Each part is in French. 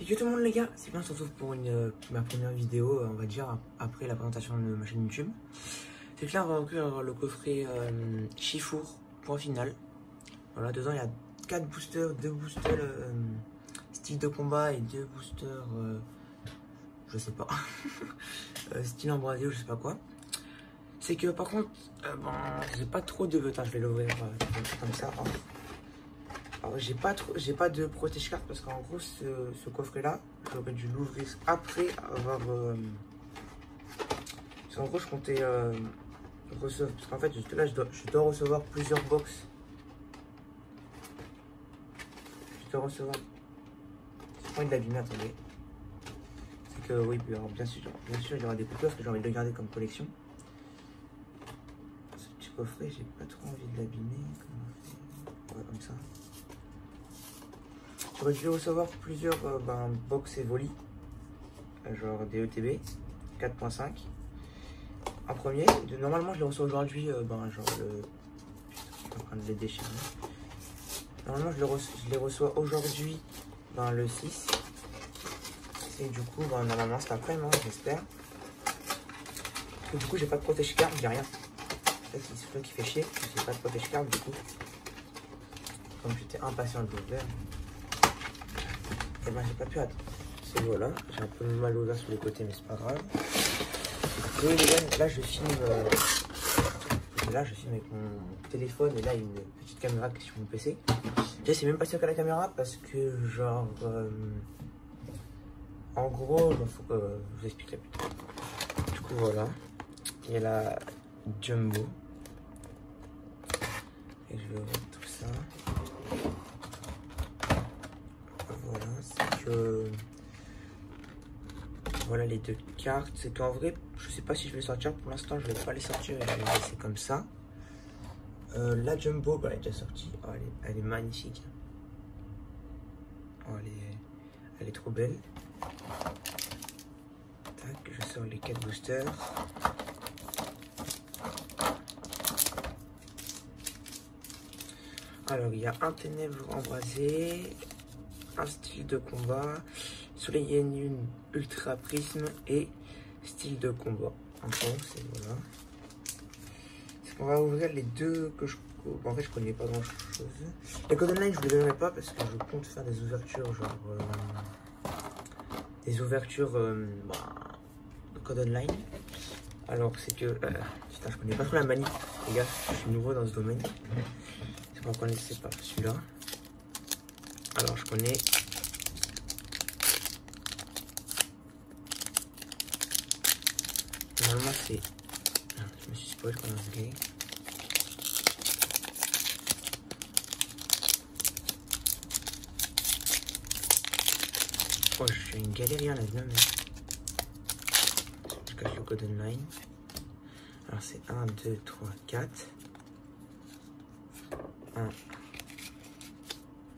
Salut tout le monde les gars, c'est bien, on se retrouve pour ma première vidéo, on va dire, après la présentation de ma chaîne YouTube. C'est que là on va ouvrir le coffret Chifour, point final. Voilà, dedans il y a 4 boosters, 2 boosters style de combat et 2 boosters, je sais pas, style embrasé ou je sais pas quoi. C'est que par contre, j'ai pas trop de... Attends, je vais l'ouvrir comme ça. Alors j'ai pas de protège carte parce qu'en gros ce coffret là j'aurais dû l'ouvrir après avoir parce qu'en gros je comptais recevoir, parce qu'en fait juste là je dois recevoir plusieurs box. Je dois recevoir, j'ai pas envie de l'abîmer, attendez, c'est que oui, alors bien sûr il y aura des coupures parce que j'ai envie de le garder comme collection. Ce petit coffret j'ai pas trop envie de l'abîmer, comme ça. J'aurais dû recevoir plusieurs box Evoli, genre des ETB 4.5 en premier. Normalement je les reçois aujourd'hui, genre le... Je suis en train de les déchirer. Normalement je les reçois aujourd'hui, le 6. Et du coup, normalement c'est après, j'espère. Du coup j'ai pas de protège carte, j'ai rien. C'est ça qui fait chier, j'ai pas de protège carte du coup. Comme j'étais impatient de l'ouvrir. Et j'ai pas pu attendre. C'est voilà, j'ai un peu mal ouvert sur les côtés, mais c'est pas grave. Après, les gars, là je filme. Là je filme avec mon téléphone et là il y a une petite caméra qui est sur mon PC. Déjà c'est même pas sûr qu'à la caméra parce que genre en gros, faut que je vous expliquerai plus tard. Du coup voilà. Il y a la Jumbo. Et je vais ouvrir tout ça. Voilà, c'est que voilà les deux cartes. C'est qu'en vrai, je sais pas si je vais les sortir. Pour l'instant, je vais pas les sortir et je vais les laisser comme ça. La Jumbo, elle est déjà sortie. Oh, elle est magnifique. Oh, elle est trop belle. Tac, je sors les 4 boosters. Alors, il y a un ténèbre embrasé, un style de combat, soleil et lune ultra prisme et style de combat. En gros, c'est voilà. On va ouvrir les deux que je... En fait, je connais pas grand chose. Les codes online, je vous les donnerai pas parce que je compte faire des ouvertures, genre... des ouvertures de code online. Alors, c'est que... putain, je connais pas trop la manie. Les gars, je suis nouveau dans ce domaine. C'est pas qu'on connaissez pas celui-là. Alors, je connais... Normalement, c'est... Je me suis spoilé quand on se gay. Oh, je suis une galérien là-dedans, mais... Je cache le code online. Alors, c'est 1, 2, 3, 4.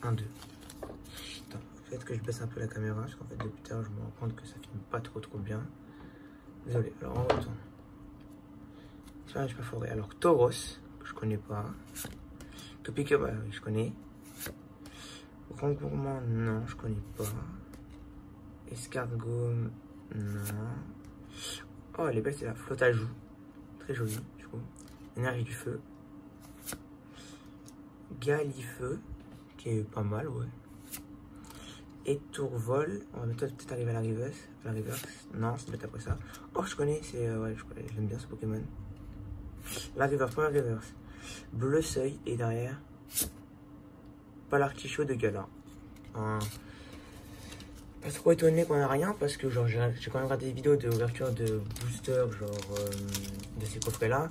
1, 2. Putain, peut-être que je baisse un peu la caméra, parce qu'en fait, depuis tout à l'heure, je me rends compte que ça filme pas trop bien. Désolé, alors on retourne. C'est pas forêt. Alors, Tauros, que je connais pas. Topic, oui, je connais. Grand Gourmand, non, je connais pas. Escargot, non. Oh, elle est belle, c'est la flotte à joues. Très jolie, du coup. Énergie du feu. Galifeu, qui est pas mal, ouais. Et Tourvol, on va peut-être arriver à la reverse. Non, c'est peut-être après ça. Oh, je connais, c'est ouais, j'aime bien ce Pokémon. La reverse, première reverse. Bleu Seuil, et derrière, Palartichaud de Gala. Pas trop étonné qu'on a rien, parce que genre j'ai quand même regardé des vidéos d'ouverture de boosters, genre de ces coffrets là.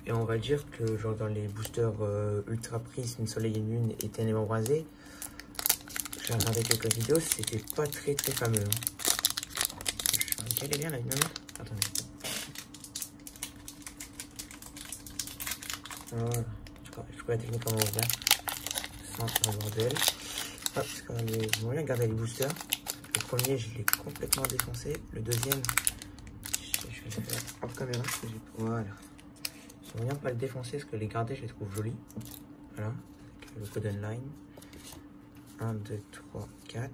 Et on va dire que genre dans les boosters Ultra Prisme, Soleil et Lune et Ténèbres embrasées, j'ai regardé quelques vidéos, c'était pas très fameux. Je suis galérien là, non? Attendez. Voilà, je crois la technique comment ouvrir. Sans un bordel. Hop, parce qu'on a moyen de garder les boosters. Le premier, je l'ai complètement défoncé. Le deuxième, je vais le faire hors caméra. Voilà. Je ne pas le défoncer parce que les garder, je les trouve jolis. Voilà. Avec le code online. 1, 2, 3, 4.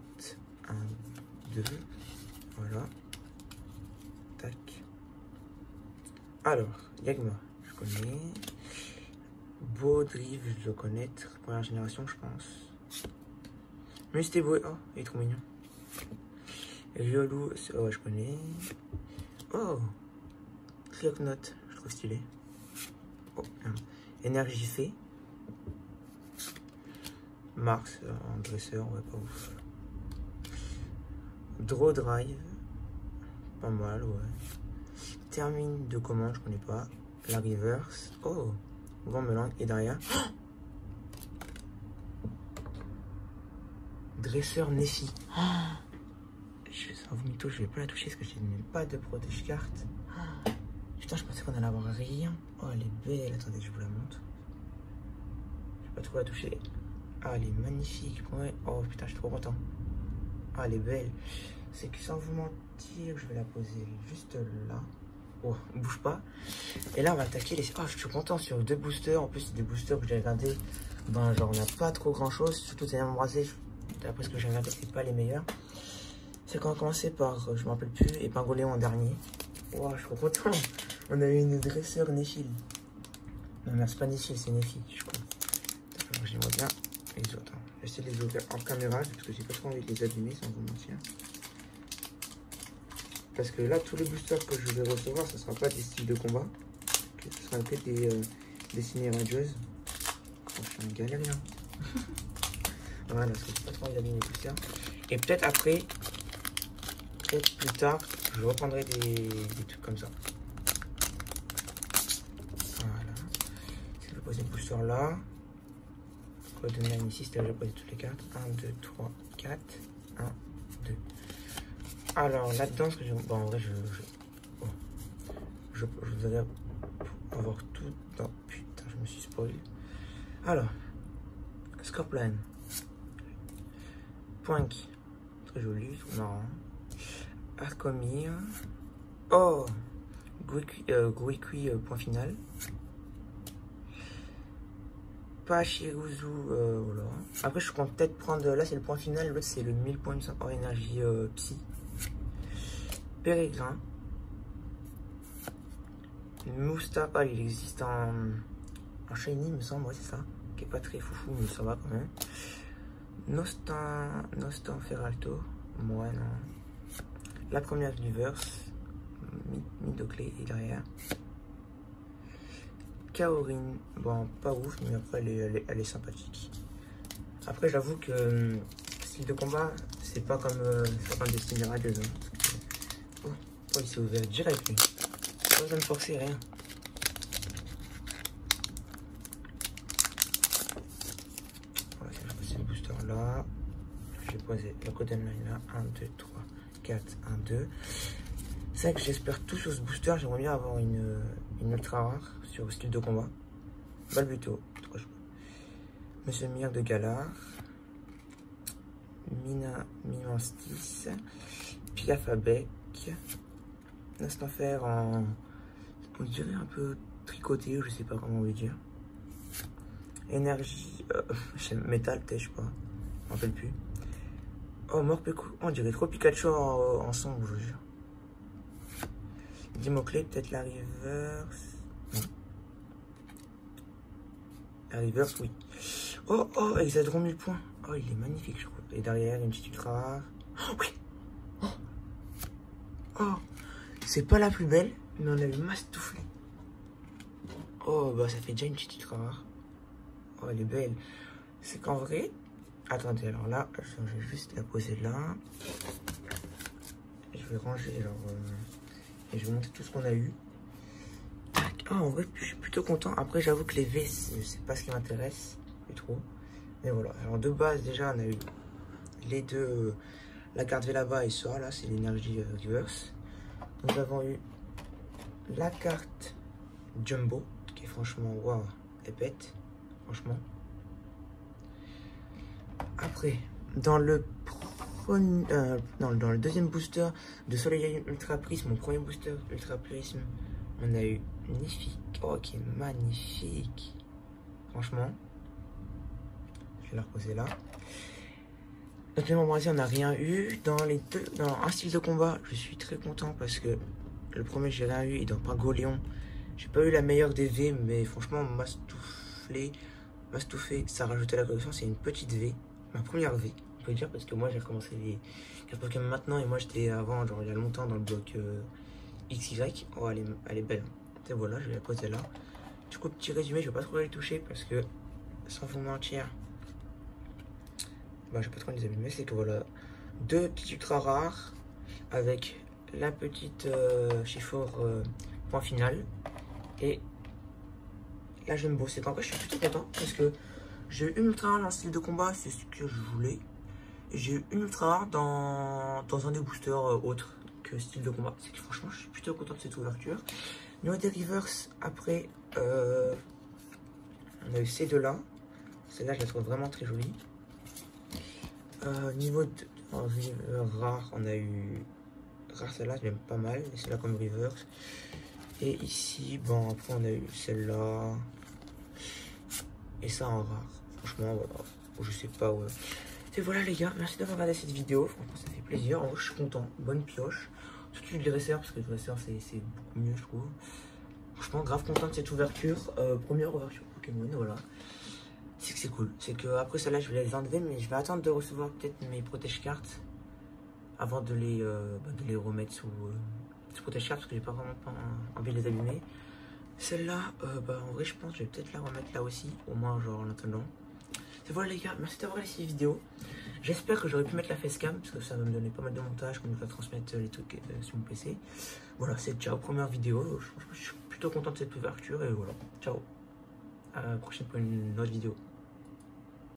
1, 2. Voilà. Tac. Alors, Yagma, je connais. Baudrive, je dois connaître. Première génération, je pense. Mustéboué, oh, il est trop mignon. Violou, oh, je connais. Oh, Clocknote, je trouve stylé. Oh, Énergie C. Mars, en dresseur, ouais, pas ouf. Draw Drive, pas mal, ouais. Termine de commande, je connais pas. La reverse, oh, grand mélange, et derrière. Dresseur Nessie. Je vais sans vomito, je vais pas la toucher parce que je n'ai pas de protège carte. Putain, je pensais qu'on allait avoir rien. Oh, elle est belle, attendez, je vous la montre. Je vais pas trop la toucher. Ah, elle est magnifique. Ouais. Oh putain, je suis trop content. Ah, elle est belle. C'est que sans vous mentir, je vais la poser juste là. Oh, bouge pas. Et là, on va attaquer les... Oh, je suis content sur 2 boosters. En plus, c'est des boosters que j'ai regardé. Ben, genre, on n'a pas trop grand chose. Surtout, c'est embrasé. D'après ce que j'ai regardé, c'est pas les meilleurs. C'est qu'on a commencé par, je me rappelle plus, et Pingoléon en dernier. Oh, je suis trop content. On a eu une dresseur Néphil. Non, mais c'est pas Néphil, c'est Néphi, je crois. J'aimerais bien les autres. Je vais essayer de les ouvrir en caméra parce que j'ai pas trop envie de les abîmer sans vous mentir. Parce que là, tous les boosters que je vais recevoir, ce sera pas des styles de combat. Ce sera que des signes radieuses. Oh, je suis un galérien. Voilà, parce que j'ai pas trop envie d'abîmer les boosters. Et peut-être après, peut-être plus tard, je reprendrai des trucs comme ça. Voilà. Je vais poser le booster là. Donner ici, c'était déjà posé toutes les cartes. 1, 2, 3, 4. 1, 2. Alors là-dedans, ce que je. Bon, en vrai, je voudrais avoir tout dans. Putain, je me suis spoilé. Alors, Scorpion. Poink. Très joli, trop marrant. Arcomir. Oh, Guikui, point final. Pachiruzu, voilà. Après, je compte peut-être prendre. Là, c'est le point final. L'autre, c'est le 1000 points hors énergie psy. Pérégrin. Moustapha, il existe en shiny, il me semble. Ouais, c'est ça. Qui est pas très foufou, mais ça va quand même. Nostan Feralto. Moi, non. La première reverse. Midoclé et derrière. Kaorin, bon, pas ouf, mais après, elle est sympathique. Après, j'avoue que style de combat, c'est pas comme des styles radieuses. Hein. Oh, il s'est ouvert direct, lui. Pas besoin de forcer, rien. Voilà, je vais poser le booster là. Je vais poser le code line là. 1, 2, 3, 4, 1, 2. C'est vrai que j'espère tout sur ce booster. J'aimerais bien avoir une ultra rare sur le style de combat. Balbuto, Monsieur Mire de Galar, Mimanstis, Piafabec, Nastanfer en. On dirait un peu tricoté, je sais pas comment on veut dire. Énergie. Métal, peut-être, je sais pas. Je m'en rappelle plus. Oh, Morpeko. On dirait trop Pikachu en sombre, je jure. Dimoclé, peut-être la reverse. Non. La reverse, oui. Oh, oh, Exadron 1000 points. Oh, il est magnifique, je trouve. Et derrière, une petite ultra rare. Oh, oui. Oh, oh. C'est pas la plus belle, mais on a eu Mastouflé. Oh, bah ça fait déjà une petite ultra rare. Oh, elle est belle. C'est qu'en vrai... Attendez, alors là, je vais juste la poser là. Je vais ranger, alors... Et je vais vous montrer tout ce qu'on a eu. Oh, en vrai, je suis plutôt content. Après, j'avoue que les V, c'est pas ce qui m'intéresse. Plus trop. Mais voilà. Alors, de base, déjà, on a eu les deux. La carte V là-bas et ça, là, c'est l'énergie reverse. Nous avons eu la carte Jumbo, qui est franchement, waouh, elle pète. Franchement. Après, dans le dans le deuxième booster de Soleil Ultra Prisme, mon premier booster Ultra Prisme, on a eu Néphi, oh qui est magnifique, franchement. Je vais la reposer là. Notre même embrasé, on n'a rien eu. Dans les deux, dans un style de combat, je suis très content parce que le premier, j'ai rien eu. Et dans Pingo-Léon, j'ai pas eu la meilleure des V, mais franchement, Mastoufé, ça a rajouté la collection. C'est une petite V, ma première V, on peut dire, parce que moi, j'ai recommencé les cartes Pokémon maintenant. Et moi, j'étais avant, genre il y a longtemps, dans le bloc XY. Oh, elle est belle. Et voilà, je vais la poser là. Du coup, petit résumé, je vais pas trop les toucher parce que, sans vous mentir, bah, je vais pas trop les abîmer. C'est que voilà, deux petits ultra rares avec la petite Chiffre point final et la Jumbo. C'est qu'en vrai, je suis plutôt content parce que j'ai eu une ultra rare dans le style de combat, c'est ce que je voulais. Et j'ai eu une ultra rare dans un des boosters autres que style de combat. C'est que franchement, je suis plutôt content de cette ouverture. Niveau des reverse, après, on a eu ces deux-là. Celle-là, je la trouve vraiment très jolie. Niveau de rare, on a eu rare celle-là, je l'aime pas mal. Et celle-là comme reverse. Et ici, bon, après, on a eu celle-là. Et ça en rare. Franchement, voilà. Je sais pas, ouais. Et voilà, les gars, merci d'avoir regardé cette vidéo. Franchement, ça fait plaisir. En vrai, je suis content. Bonne pioche. Surtout le dresseur, parce que le dresseur, c'est beaucoup mieux, je trouve. Franchement, grave content de cette ouverture. Première ouverture Pokémon, voilà. C'est que c'est cool. C'est que après celle-là, je vais les enlever, mais je vais attendre de recevoir peut-être mes protège-cartes avant de les remettre sous protège-cartes, parce que j'ai pas vraiment envie de les abîmer. Celle-là, en vrai, je pense que je vais peut-être la remettre là aussi, au moins, genre en attendant. Et voilà, les gars, merci d'avoir regardé cette vidéo. J'espère que j'aurais pu mettre la facecam, parce que ça va me donner pas mal de montage, comme je vais transmettre les trucs sur mon PC. Voilà, c'est ciao, première vidéo. Je suis plutôt content de cette ouverture, et voilà, ciao. À la prochaine pour une autre vidéo.